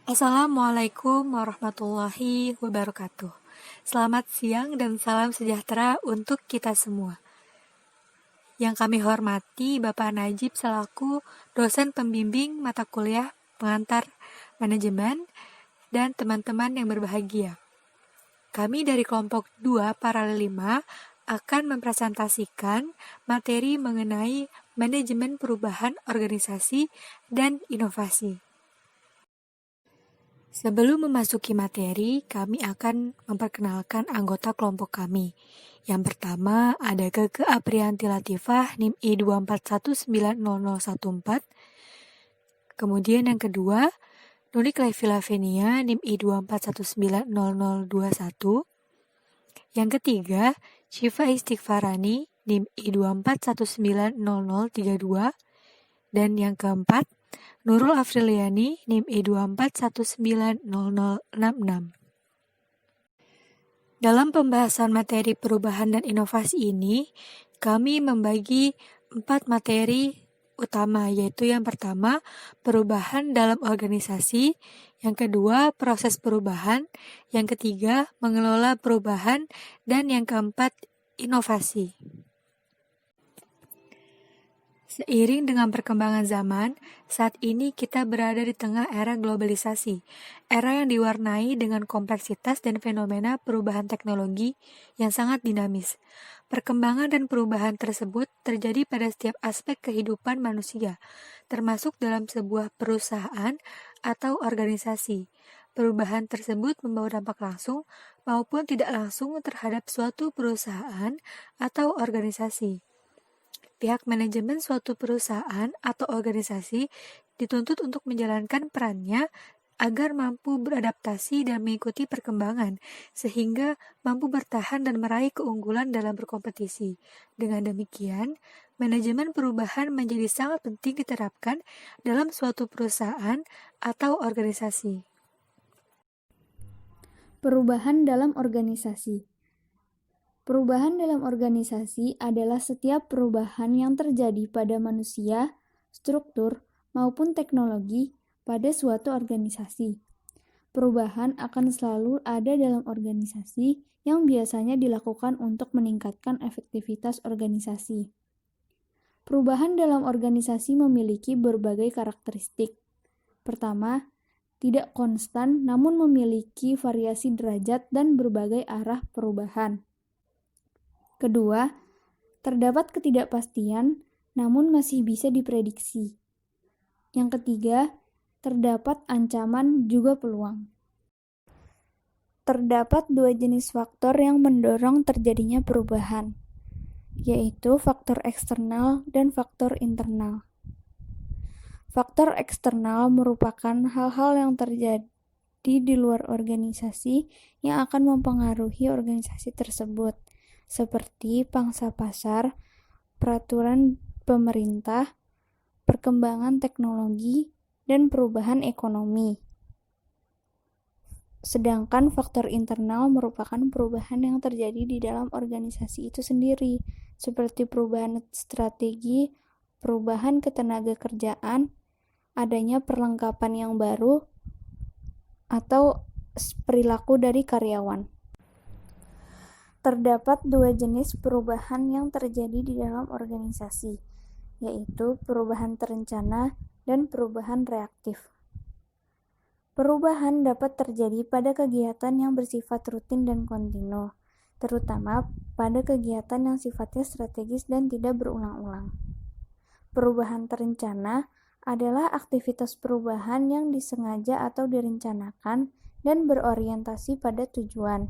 Assalamualaikum warahmatullahi wabarakatuh. Selamat siang dan salam sejahtera untuk kita semua. Yang kami hormati Bapak Najib selaku dosen pembimbing mata kuliah pengantar manajemen dan teman-teman yang berbahagia. Kami dari kelompok 2 Paralel 5 akan mempresentasikan materi mengenai manajemen perubahan organisasi dan inovasi. Sebelum memasuki materi, kami akan memperkenalkan anggota kelompok kami. Yang pertama ada Gege Aprianti Latifah NIM I2419014. Kemudian yang kedua, Nunik Levi Lavenia NIM I2419021. Yang ketiga, Syifa Istighfarani NIM I2419032. Dan yang keempat, Nurul Afriliani NIM I2419066. Dalam pembahasan materi perubahan dan inovasi ini, kami membagi 4 materi utama, yaitu yang pertama, perubahan dalam organisasi, yang kedua, proses perubahan, yang ketiga, mengelola perubahan, dan yang keempat, inovasi. Seiring dengan perkembangan zaman, saat ini kita berada di tengah era globalisasi, era yang diwarnai dengan kompleksitas dan fenomena perubahan teknologi yang sangat dinamis. Perkembangan dan perubahan tersebut terjadi pada setiap aspek kehidupan manusia, termasuk dalam sebuah perusahaan atau organisasi. Perubahan tersebut membawa dampak langsung maupun tidak langsung terhadap suatu perusahaan atau organisasi. Pihak manajemen suatu perusahaan atau organisasi dituntut untuk menjalankan perannya agar mampu beradaptasi dan mengikuti perkembangan, sehingga mampu bertahan dan meraih keunggulan dalam berkompetisi. Dengan demikian, manajemen perubahan menjadi sangat penting diterapkan dalam suatu perusahaan atau organisasi. Perubahan dalam organisasi. Perubahan dalam organisasi adalah setiap perubahan yang terjadi pada manusia, struktur, maupun teknologi pada suatu organisasi. Perubahan akan selalu ada dalam organisasi yang biasanya dilakukan untuk meningkatkan efektivitas organisasi. Perubahan dalam organisasi memiliki berbagai karakteristik. Pertama, tidak konstan namun memiliki variasi derajat dan berbagai arah perubahan. Kedua, terdapat ketidakpastian namun masih bisa diprediksi. Yang ketiga, terdapat ancaman juga peluang. Terdapat 2 jenis faktor yang mendorong terjadinya perubahan, yaitu faktor eksternal dan faktor internal. Faktor eksternal merupakan hal-hal yang terjadi di luar organisasi yang akan mempengaruhi organisasi tersebut, seperti pangsa pasar, peraturan pemerintah, perkembangan teknologi, dan perubahan ekonomi. Sedangkan faktor internal merupakan perubahan yang terjadi di dalam organisasi itu sendiri, seperti perubahan strategi, perubahan ketenaga kerjaan, adanya perlengkapan yang baru, atau perilaku dari karyawan. Terdapat 2 jenis perubahan yang terjadi di dalam organisasi, yaitu perubahan terencana dan perubahan reaktif. Perubahan dapat terjadi pada kegiatan yang bersifat rutin dan kontinu, terutama pada kegiatan yang sifatnya strategis dan tidak berulang-ulang. Perubahan terencana adalah aktivitas perubahan yang disengaja atau direncanakan dan berorientasi pada tujuan.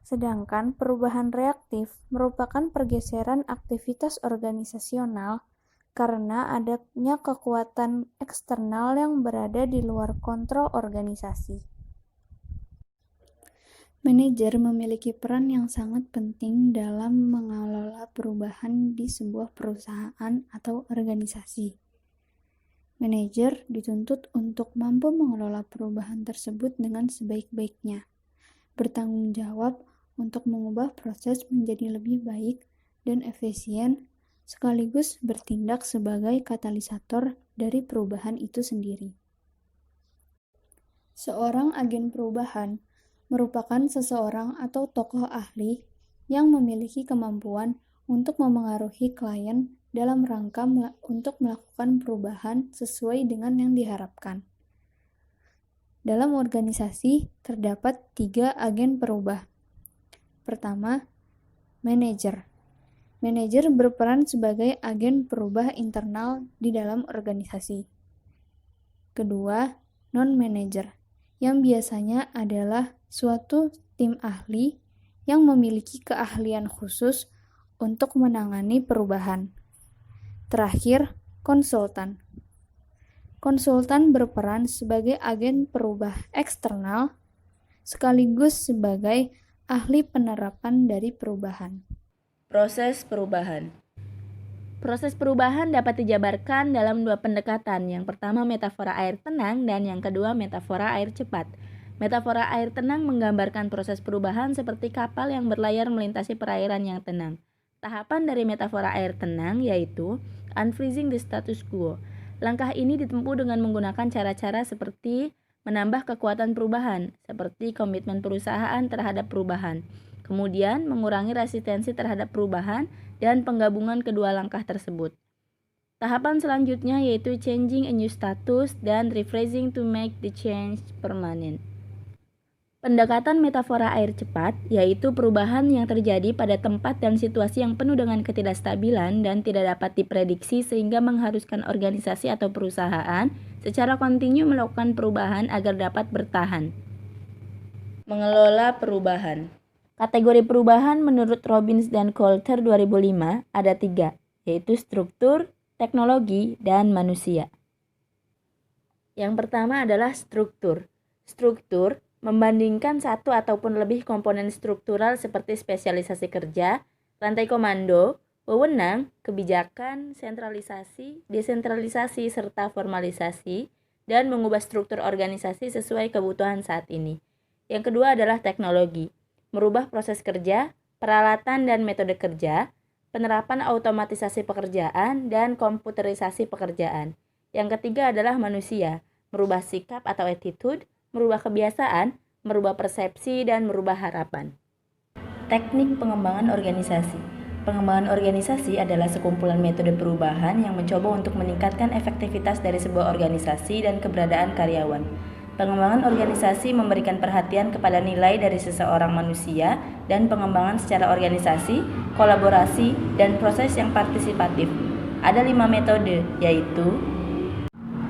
Sedangkan perubahan reaktif merupakan pergeseran aktivitas organisasional karena adanya kekuatan eksternal yang berada di luar kontrol organisasi. Manajer memiliki peran yang sangat penting dalam mengelola perubahan di sebuah perusahaan atau organisasi. Manajer dituntut untuk mampu mengelola perubahan tersebut dengan sebaik-baiknya, bertanggung jawab untuk mengubah proses menjadi lebih baik dan efisien, sekaligus bertindak sebagai katalisator dari perubahan itu sendiri. Seorang agen perubahan merupakan seseorang atau tokoh ahli yang memiliki kemampuan untuk memengaruhi klien dalam rangka untuk melakukan perubahan sesuai dengan yang diharapkan. Dalam organisasi terdapat 3 agen perubah. Pertama, manajer. Manajer berperan sebagai agen perubah internal di dalam organisasi. Kedua, non-manajer, yang biasanya adalah suatu tim ahli yang memiliki keahlian khusus untuk menangani perubahan. Terakhir, konsultan. Konsultan berperan sebagai agen perubah eksternal sekaligus sebagai ahli penerapan dari perubahan. Proses perubahan. Proses perubahan dapat dijabarkan dalam 2 pendekatan. Yang pertama metafora air tenang dan yang kedua metafora air cepat. Metafora air tenang menggambarkan proses perubahan seperti kapal yang berlayar melintasi perairan yang tenang. Tahapan dari metafora air tenang yaitu unfreezing the status quo. Langkah ini ditempuh dengan menggunakan cara-cara seperti menambah kekuatan perubahan, seperti komitmen perusahaan terhadap perubahan. Kemudian, mengurangi resistensi terhadap perubahan dan penggabungan kedua langkah tersebut. Tahapan selanjutnya yaitu changing a new status dan rephrasing to make the change permanent. Pendekatan metafora air cepat yaitu perubahan yang terjadi pada tempat dan situasi yang penuh dengan ketidakstabilan dan tidak dapat diprediksi sehingga mengharuskan organisasi atau perusahaan secara kontinu melakukan perubahan agar dapat bertahan. Mengelola perubahan. Kategori perubahan menurut Robbins dan Coulter 2005 ada 3, yaitu struktur, teknologi, dan manusia. Yang pertama adalah struktur. Struktur membandingkan satu ataupun lebih komponen struktural seperti spesialisasi kerja, rantai komando, wewenang, kebijakan, sentralisasi, desentralisasi, serta formalisasi, dan mengubah struktur organisasi sesuai kebutuhan saat ini. Yang kedua adalah teknologi, merubah proses kerja, peralatan dan metode kerja, penerapan automatisasi pekerjaan, dan komputerisasi pekerjaan. Yang ketiga adalah manusia, merubah sikap atau attitude, merubah kebiasaan, merubah persepsi, dan merubah harapan. Teknik pengembangan organisasi. Pengembangan organisasi adalah sekumpulan metode perubahan yang mencoba untuk meningkatkan efektivitas dari sebuah organisasi dan keberadaan karyawan. Pengembangan organisasi memberikan perhatian kepada nilai dari seseorang manusia dan pengembangan secara organisasi, kolaborasi, dan proses yang partisipatif. Ada 5 metode, yaitu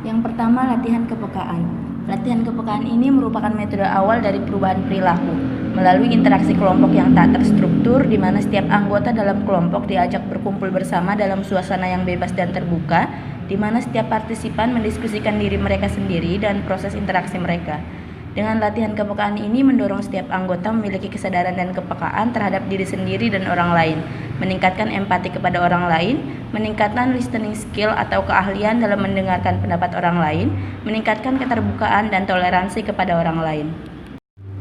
yang pertama, latihan kepekaan. Latihan kepekaan ini merupakan metode awal dari perubahan perilaku melalui interaksi kelompok yang tak terstruktur di mana setiap anggota dalam kelompok diajak berkumpul bersama dalam suasana yang bebas dan terbuka di mana setiap partisipan mendiskusikan diri mereka sendiri dan proses interaksi mereka. Dengan latihan kepekaan ini mendorong setiap anggota memiliki kesadaran dan kepekaan terhadap diri sendiri dan orang lain, meningkatkan empati kepada orang lain, meningkatkan listening skill atau keahlian dalam mendengarkan pendapat orang lain, meningkatkan keterbukaan dan toleransi kepada orang lain.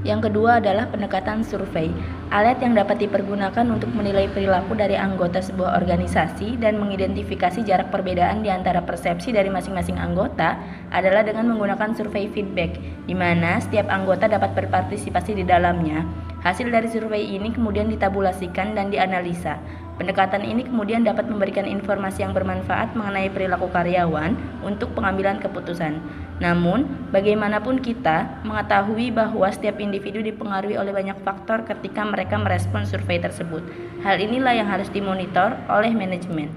Yang kedua adalah pendekatan survei, alat yang dapat dipergunakan untuk menilai perilaku dari anggota sebuah organisasi dan mengidentifikasi jarak perbedaan di antara persepsi dari masing-masing anggota adalah dengan menggunakan survei feedback, di mana setiap anggota dapat berpartisipasi di dalamnya. Hasil dari survei ini kemudian ditabulasikan dan dianalisa. Pendekatan ini kemudian dapat memberikan informasi yang bermanfaat mengenai perilaku karyawan untuk pengambilan keputusan. Namun, bagaimanapun kita mengetahui bahwa setiap individu dipengaruhi oleh banyak faktor ketika mereka merespons survei tersebut. Hal inilah yang harus dimonitor oleh manajemen.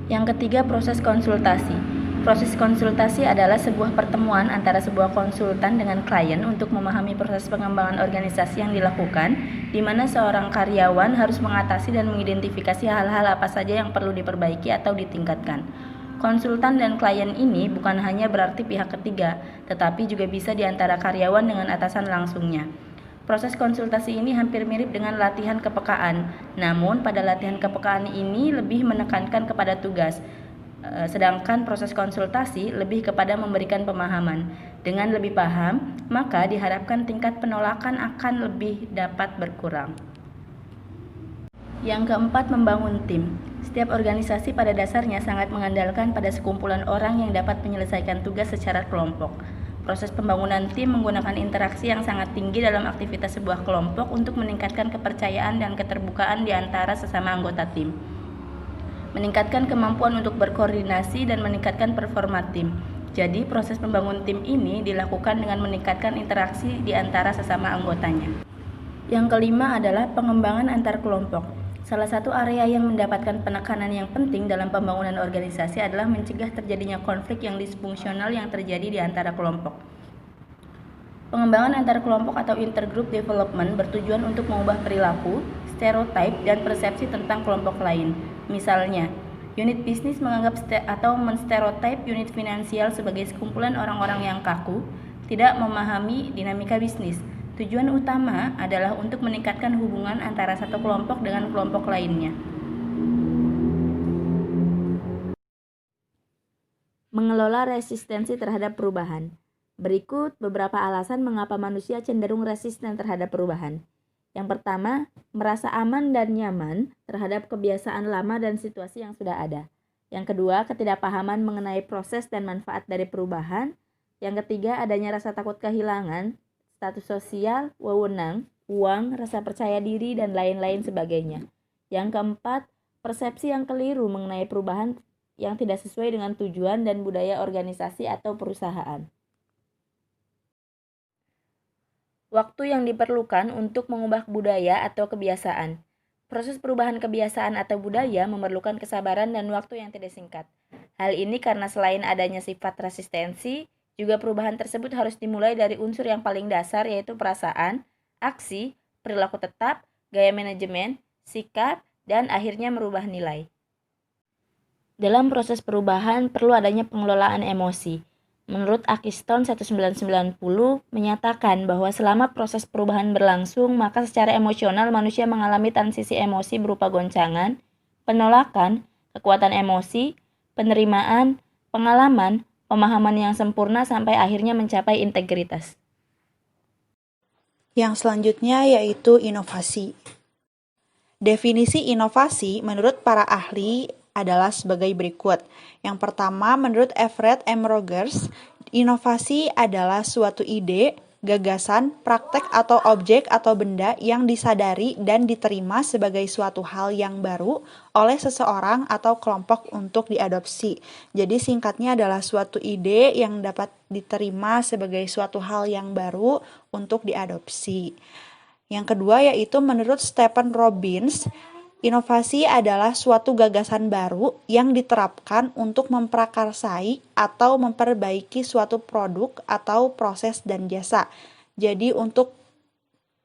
Yang ketiga, proses konsultasi. Proses konsultasi adalah sebuah pertemuan antara sebuah konsultan dengan klien untuk memahami proses pengembangan organisasi yang dilakukan, di mana seorang karyawan harus mengatasi dan mengidentifikasi hal-hal apa saja yang perlu diperbaiki atau ditingkatkan. Konsultan dan klien ini bukan hanya berarti pihak ketiga, tetapi juga bisa di antara karyawan dengan atasan langsungnya. Proses konsultasi ini hampir mirip dengan latihan kepekaan, namun pada latihan kepekaan ini lebih menekankan kepada tugas, sedangkan proses konsultasi lebih kepada memberikan pemahaman. Dengan lebih paham, maka diharapkan tingkat penolakan akan lebih dapat berkurang. Yang keempat, membangun tim. Setiap organisasi pada dasarnya sangat mengandalkan pada sekumpulan orang yang dapat menyelesaikan tugas secara kelompok. Proses pembangunan tim menggunakan interaksi yang sangat tinggi dalam aktivitas sebuah kelompok untuk meningkatkan kepercayaan dan keterbukaan di antara sesama anggota tim. Meningkatkan kemampuan untuk berkoordinasi dan meningkatkan performa tim. Jadi, proses pembangunan tim ini dilakukan dengan meningkatkan interaksi di antara sesama anggotanya. Yang kelima adalah pengembangan antar kelompok. Salah satu area yang mendapatkan penekanan yang penting dalam pembangunan organisasi adalah mencegah terjadinya konflik yang disfungsional yang terjadi di antara kelompok. Pengembangan antar kelompok atau intergroup development bertujuan untuk mengubah perilaku, stereotip, dan persepsi tentang kelompok lain. Misalnya, unit bisnis menganggap atau menstereotip unit finansial sebagai sekumpulan orang-orang yang kaku, tidak memahami dinamika bisnis. Tujuan utama adalah untuk meningkatkan hubungan antara satu kelompok dengan kelompok lainnya. Mengelola resistensi terhadap perubahan. Berikut beberapa alasan mengapa manusia cenderung resisten terhadap perubahan. Yang pertama, merasa aman dan nyaman terhadap kebiasaan lama dan situasi yang sudah ada. Yang kedua, ketidakpahaman mengenai proses dan manfaat dari perubahan. Yang ketiga, adanya rasa takut kehilangan status sosial, wewenang, uang, rasa percaya diri, dan lain-lain sebagainya. Yang keempat, persepsi yang keliru mengenai perubahan yang tidak sesuai dengan tujuan dan budaya organisasi atau perusahaan. Waktu yang diperlukan untuk mengubah budaya atau kebiasaan. Proses perubahan kebiasaan atau budaya memerlukan kesabaran dan waktu yang tidak singkat. Hal ini karena selain adanya sifat resistensi, juga perubahan tersebut harus dimulai dari unsur yang paling dasar yaitu perasaan, aksi, perilaku tetap, gaya manajemen, sikap, dan akhirnya merubah nilai. Dalam proses perubahan perlu adanya pengelolaan emosi. Menurut Atkinson 1990 menyatakan bahwa selama proses perubahan berlangsung, maka secara emosional manusia mengalami transisi emosi berupa goncangan, penolakan, kekuatan emosi, penerimaan, pengalaman, pemahaman yang sempurna sampai akhirnya mencapai integritas. Yang selanjutnya yaitu inovasi. Definisi inovasi menurut para ahli adalah sebagai berikut. Yang pertama, menurut Everett M. Rogers, inovasi adalah suatu ide, gagasan, praktek atau objek atau benda yang disadari dan diterima sebagai suatu hal yang baru oleh seseorang atau kelompok untuk diadopsi. Jadi singkatnya adalah suatu ide yang dapat diterima sebagai suatu hal yang baru untuk diadopsi. Yang kedua yaitu menurut Stephen Robbins, inovasi adalah suatu gagasan baru yang diterapkan untuk memprakarsai atau memperbaiki suatu produk atau proses dan jasa. Jadi untuk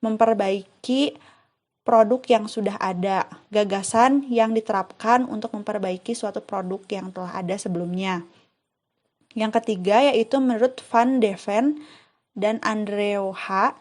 memperbaiki produk yang sudah ada, gagasan yang diterapkan untuk memperbaiki suatu produk yang telah ada sebelumnya. Yang ketiga yaitu menurut Van Deven dan Andrew H.,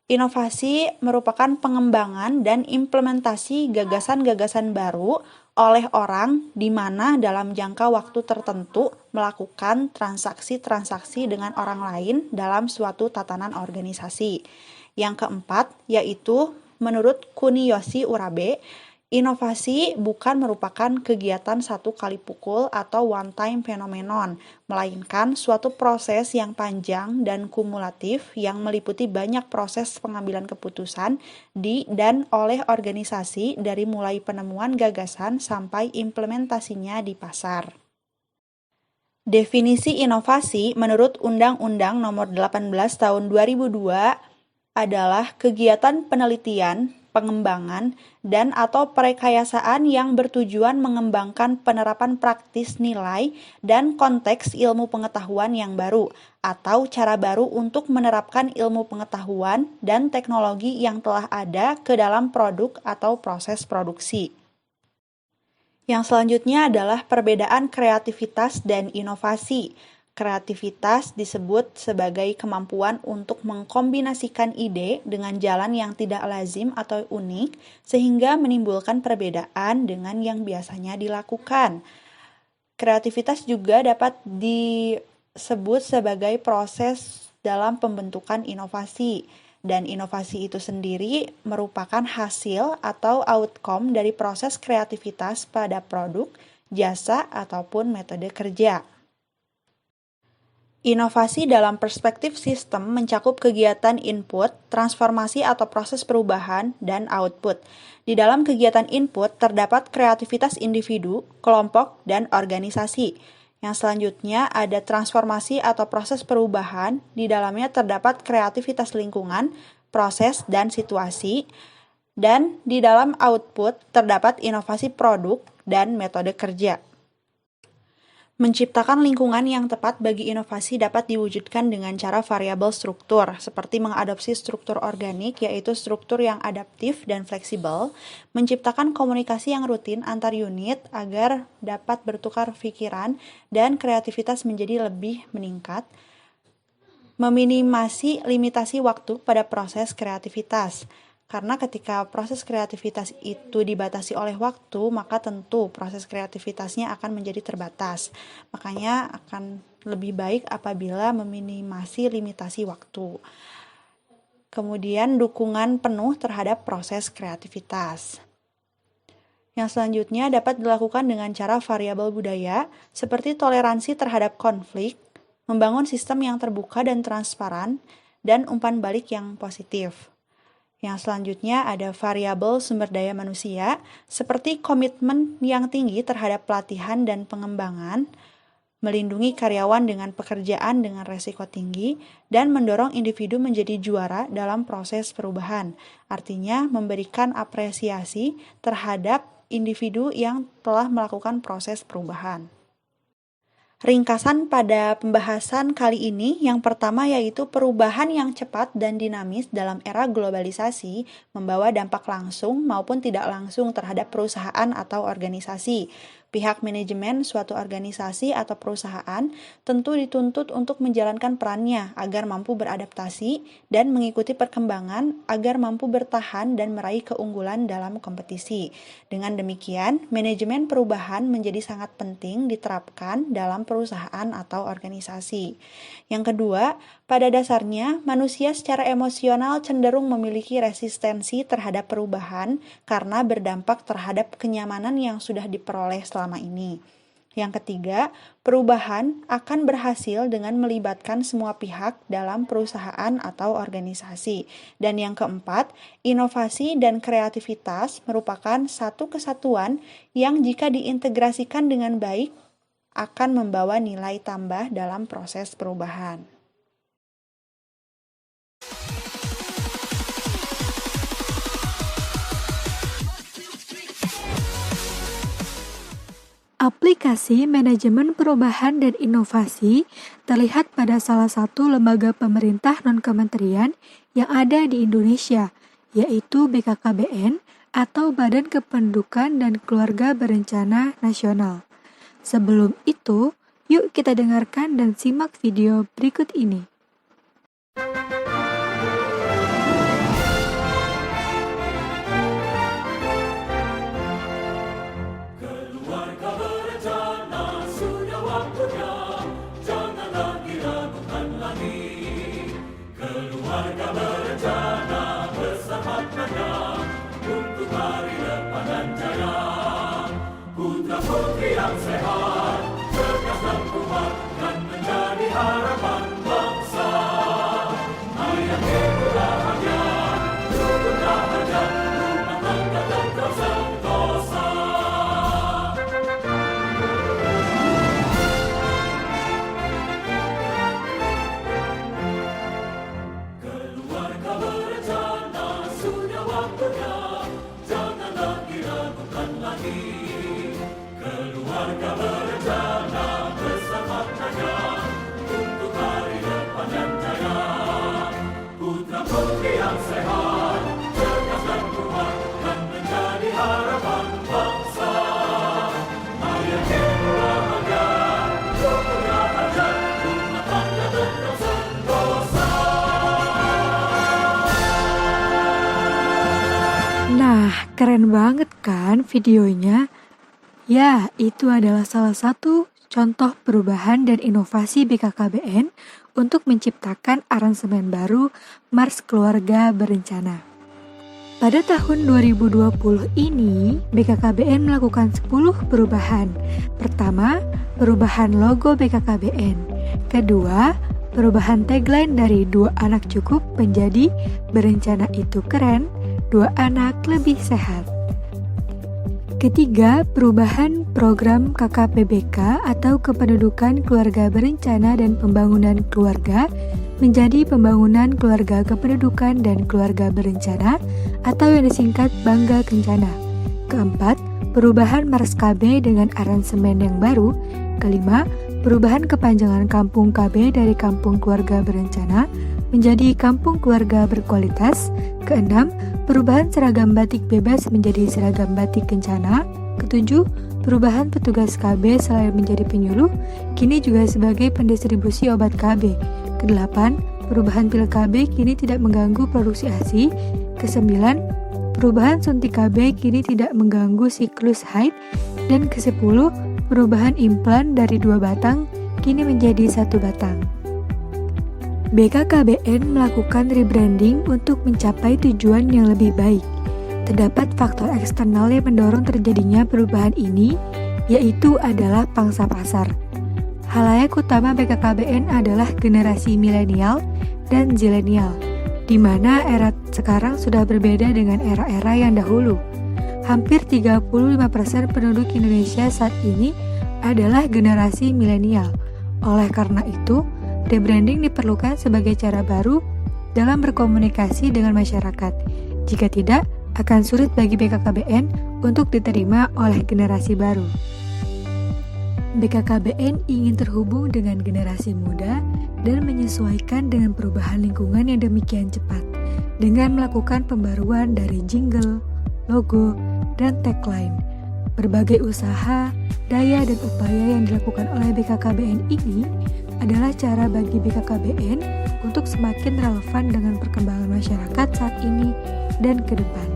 inovasi merupakan pengembangan dan implementasi gagasan-gagasan baru oleh orang di mana dalam jangka waktu tertentu melakukan transaksi-transaksi dengan orang lain dalam suatu tatanan organisasi. Yang keempat yaitu menurut Kuniyoshi Urabe, inovasi bukan merupakan kegiatan satu kali pukul atau one time phenomenon, melainkan suatu proses yang panjang dan kumulatif yang meliputi banyak proses pengambilan keputusan di dan oleh organisasi dari mulai penemuan gagasan sampai implementasinya di pasar. Definisi inovasi menurut Undang-Undang Nomor 18 Tahun 2002 adalah kegiatan penelitian, pengembangan, dan atau perekayasaan yang bertujuan mengembangkan penerapan praktis nilai dan konteks ilmu pengetahuan yang baru, atau cara baru untuk menerapkan ilmu pengetahuan dan teknologi yang telah ada ke dalam produk atau proses produksi. Yang selanjutnya adalah perbedaan kreativitas dan inovasi. Kreativitas disebut sebagai kemampuan untuk mengkombinasikan ide dengan jalan yang tidak lazim atau unik sehingga menimbulkan perbedaan dengan yang biasanya dilakukan. Kreativitas juga dapat disebut sebagai proses dalam pembentukan inovasi, dan inovasi itu sendiri merupakan hasil atau outcome dari proses kreativitas pada produk, jasa, ataupun metode kerja. Inovasi dalam perspektif sistem mencakup kegiatan input, transformasi atau proses perubahan, dan output. Di dalam kegiatan input terdapat kreativitas individu, kelompok, dan organisasi. Yang selanjutnya ada transformasi atau proses perubahan, di dalamnya terdapat kreativitas lingkungan, proses, dan situasi. Dan di dalam output terdapat inovasi produk dan metode kerja. Menciptakan lingkungan yang tepat bagi inovasi dapat diwujudkan dengan cara variabel struktur, seperti mengadopsi struktur organik, yaitu struktur yang adaptif dan fleksibel, menciptakan komunikasi yang rutin antar unit agar dapat bertukar pikiran dan kreativitas menjadi lebih meningkat, meminimasi limitasi waktu pada proses kreativitas. Karena ketika proses kreativitas itu dibatasi oleh waktu, maka tentu proses kreativitasnya akan menjadi terbatas. Makanya akan lebih baik apabila meminimasi limitasi waktu. Kemudian dukungan penuh terhadap proses kreativitas. Yang selanjutnya dapat dilakukan dengan cara variabel budaya, seperti toleransi terhadap konflik, membangun sistem yang terbuka dan transparan, dan umpan balik yang positif. Yang selanjutnya ada variabel sumber daya manusia, seperti komitmen yang tinggi terhadap pelatihan dan pengembangan, melindungi karyawan dengan pekerjaan dengan resiko tinggi, dan mendorong individu menjadi juara dalam proses perubahan. Artinya, memberikan apresiasi terhadap individu yang telah melakukan proses perubahan. Ringkasan pada pembahasan kali ini yang pertama yaitu perubahan yang cepat dan dinamis dalam era globalisasi membawa dampak langsung maupun tidak langsung terhadap perusahaan atau organisasi. Pihak manajemen suatu organisasi atau perusahaan tentu dituntut untuk menjalankan perannya agar mampu beradaptasi dan mengikuti perkembangan agar mampu bertahan dan meraih keunggulan dalam kompetisi. Dengan demikian, manajemen perubahan menjadi sangat penting diterapkan dalam perusahaan atau organisasi. Yang kedua, pada dasarnya manusia secara emosional cenderung memiliki resistensi terhadap perubahan karena berdampak terhadap kenyamanan yang sudah diperoleh selama ini. Yang ketiga, perubahan akan berhasil dengan melibatkan semua pihak dalam perusahaan atau organisasi. Dan yang keempat, inovasi dan kreativitas merupakan satu kesatuan yang jika diintegrasikan dengan baik akan membawa nilai tambah dalam proses perubahan. Aplikasi manajemen perubahan dan inovasi terlihat pada salah satu lembaga pemerintah non-kementerian yang ada di Indonesia, yaitu BKKBN atau Badan Kependudukan dan Keluarga Berencana Nasional. Sebelum itu, yuk kita dengarkan dan simak video berikut ini. Putri yang sehat, cerdas dan kuat, dan menjadi harapan bangsa. Ayah ibu bahagia, rukun rahaja, rumah tangga tentram sentosa. Keluarga berencana, sudah waktunya, jangan lagi ragukan lagi. Keluarga berencana bersama maknanya untuk hari depan yang jaya. Putra putri yang sehat, cerdas dan kuat, dan menjadi harapan bangsa. Ayah ibu bahagia, rukun rahaja, rumah tangga tentram sentosa. Nah, keren banget kan videonya? Ya, itu adalah salah satu contoh perubahan dan inovasi BKKBN untuk menciptakan aransemen baru Mars Keluarga Berencana. Pada tahun 2020 ini, BKKBN melakukan 10 perubahan. Pertama, perubahan logo BKKBN. Kedua, perubahan tagline dari 2 anak cukup menjadi berencana itu keren, 2 anak lebih sehat. Ketiga, perubahan program KKPBK atau Kependudukan Keluarga Berencana dan Pembangunan Keluarga menjadi Pembangunan Keluarga Kependudukan dan Keluarga Berencana atau yang disingkat Bangga Kencana. Keempat, perubahan Mars KB dengan aransemen yang baru. Kelima, perubahan kepanjangan Kampung KB dari Kampung Keluarga Berencana menjadi Kampung Keluarga Berkualitas. Keenam, perubahan seragam batik bebas menjadi seragam batik kencana. Ketujuh, perubahan petugas KB selain menjadi penyuluh, kini juga sebagai pendistribusi obat KB. Kedelapan, perubahan pil KB kini tidak mengganggu produksi ASI. Kesembilan, perubahan suntik KB kini tidak mengganggu siklus haid. Dan kesepuluh, perubahan implan dari 2 batang kini menjadi 1 batang. BKKBN melakukan rebranding untuk mencapai tujuan yang lebih baik. Terdapat faktor eksternal yang mendorong terjadinya perubahan ini, yaitu adalah pangsa pasar. Khalayak utama BKKBN adalah generasi milenial dan zilenial, di mana era sekarang sudah berbeda dengan era-era yang dahulu. Hampir 35% penduduk Indonesia saat ini adalah generasi milenial. Oleh karena itu, rebranding diperlukan sebagai cara baru dalam berkomunikasi dengan masyarakat. Jika tidak, akan sulit bagi BKKBN untuk diterima oleh generasi baru. BKKBN ingin terhubung dengan generasi muda dan menyesuaikan dengan perubahan lingkungan yang demikian cepat dengan melakukan pembaruan dari jingle, logo, dan tagline. Berbagai usaha, daya, dan upaya yang dilakukan oleh BKKBN ini adalah cara bagi BKKBN untuk semakin relevan dengan perkembangan masyarakat saat ini dan ke depan.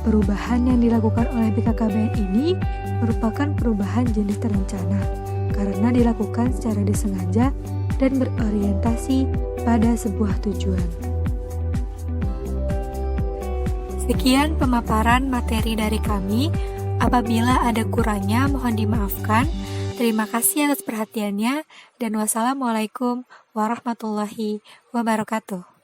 Perubahan yang dilakukan oleh BKKBN ini merupakan perubahan jenis terencana karena dilakukan secara disengaja dan berorientasi pada sebuah tujuan. Sekian pemaparan materi dari kami. Apabila ada kurangnya mohon dimaafkan. Terima kasih atas perhatiannya dan wassalamualaikum warahmatullahi wabarakatuh.